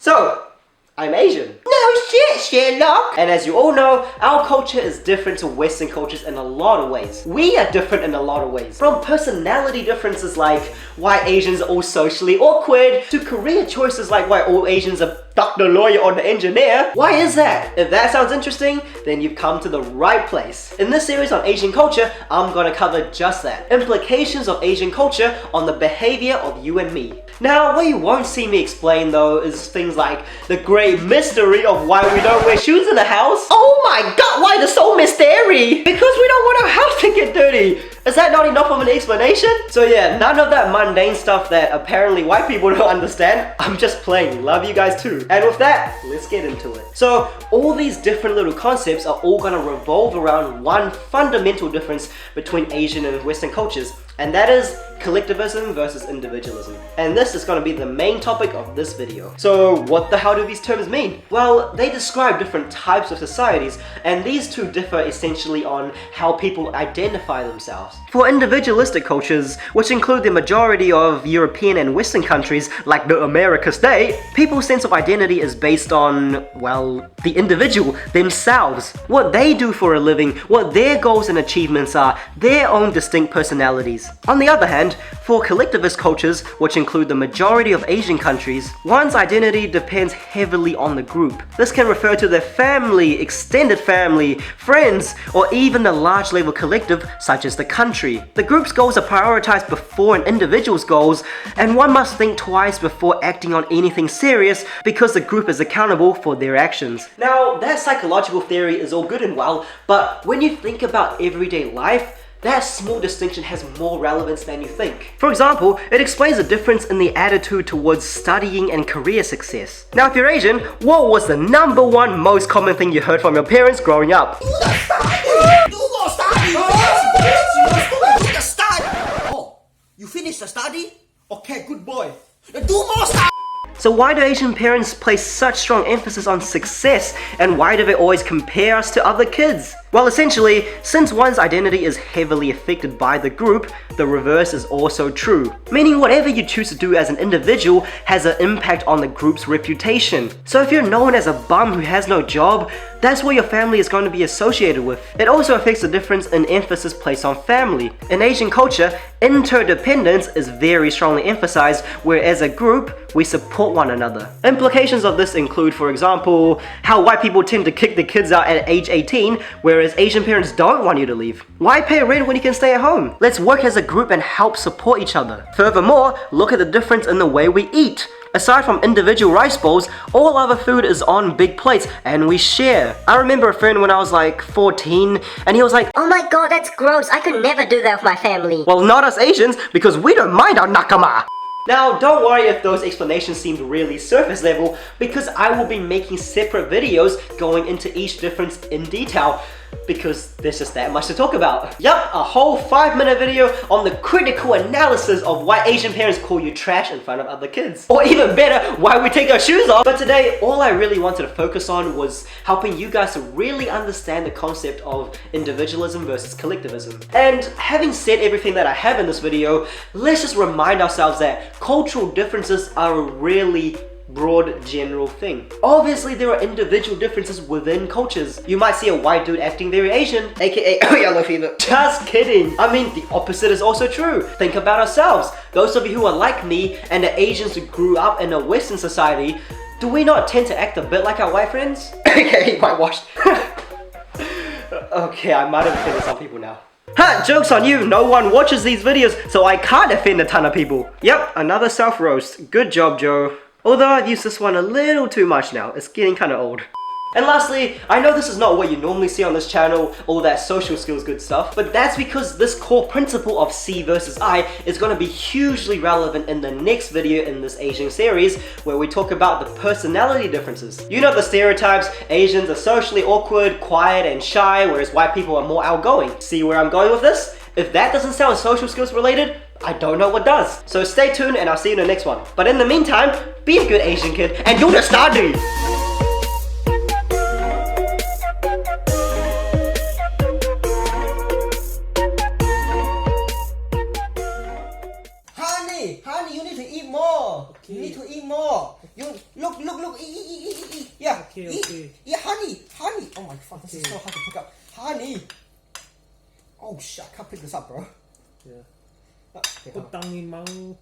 So, I'm Asian. No shit, Sherlock! And as you all know, our culture is different to Western cultures in a lot of ways. We are different in a lot of ways. From personality differences like why Asians are all socially awkward, to career choices like why all Asians are doctor, lawyer, or the engineer. Why is that? If that sounds interesting, then you've come to the right place. In this series on Asian culture, I'm gonna cover just that. Implications of Asian culture on the behavior of you and me. Now, what you won't see me explain though is things like the great mystery of why we don't wear shoes in the house. Oh my god, why the so mystery? Because we don't want our house to get dirty. Is that not enough of an explanation? So yeah, none of that mundane stuff that apparently white people don't understand. I'm just playing. Love you guys too. And with that, let's get into it. So all these different little concepts are all gonna revolve around one fundamental difference between Asian and Western cultures, and that is collectivism versus individualism. And this is going to be the main topic of this video. So what the hell do these terms mean? Well, they describe different types of societies, and these two differ essentially on how people identify themselves. For individualistic cultures, which include the majority of European and Western countries like the America state, people's sense of identity is based on, well, the individual themselves. What they do for a living, what their goals and achievements are, their own distinct personalities. On the other hand, for collectivist cultures, which include the majority of Asian countries, one's identity depends heavily on the group. This can refer to their family, extended family, friends, or even the large level collective such as the country. The group's goals are prioritized before an individual's goals, and one must think twice before acting on anything serious because the group is accountable for their actions. Now, that psychological theory is all good and well, but when you think about everyday life, that small distinction has more relevance than you think. For example, it explains the difference in the attitude towards studying and career success. Now, if you're Asian, what was the #1 most common thing you heard from your parents growing up? Do the study! Oh, you finished the study? Okay, good boy. Do more study! So why do Asian parents place such strong emphasis on success, and why do they always compare us to other kids? Well, essentially, since one's identity is heavily affected by the group, the reverse is also true. Meaning whatever you choose to do as an individual has an impact on the group's reputation. So if you're known as a bum who has no job, that's what your family is going to be associated with. It also affects the difference in emphasis placed on family. In Asian culture, interdependence is very strongly emphasized, where as a group, we support one another. Implications of this include, for example, how white people tend to kick their kids out at age 18, whereas Asian parents don't want you to leave. Why pay rent when you can stay at home? Let's work as a group and help support each other. Furthermore, look at the difference in the way we eat. Aside from individual rice bowls, all other food is on big plates and we share. I remember a friend when I was like 14 and he was like, "Oh my god, that's gross. I could never do that with my family." well, not us Asians, because we don't mind our nakama. Now, don't worry if those explanations seemed really surface level, because I will be making separate videos going into each difference in detail, because there's just that much to talk about. Yup, a whole 5-minute video on the critical analysis of why Asian parents call you trash in front of other kids. Or even better, why we take our shoes off. But today, all I really wanted to focus on was helping you guys to really understand the concept of individualism versus collectivism. And having said everything that I have in this video, let's just remind ourselves that cultural differences are a really broad general thing. Obviously there are individual differences within cultures. You might see a white dude acting very Asian, aka yellow fever. Just kidding. I mean, the opposite is also true. Think about ourselves. Those of you who are like me and the Asians who grew up in a Western society, do we not tend to act a bit like our white friends? aka whitewashed. Okay, I might have offended some people now. Ha! Joke's on you, no one watches these videos, so I can't offend a ton of people. Yep, another self-roast. Good job, Joe. Although I've used this one a little too much now, it's getting kinda old. And lastly, I know this is not what you normally see on this channel, all that social skills good stuff, but that's because this core principle of C versus I is going to be hugely relevant in the next video in this Asian series, where we talk about the personality differences. You know the stereotypes, Asians are socially awkward, quiet and shy, whereas white people are more outgoing. See where I'm going with this? If that doesn't sound social skills related, I don't know what does. So stay tuned and I'll see you in the next one. But in the meantime, be a good Asian kid and do the study! Honey, you need to eat more. You need to eat more. You look, eat, okay. eat honey. Oh my fuck, this is so hard to pick up. Honey. Oh shit, I can't pick this up, bro. Yeah. Okay, Put tongue in mouth.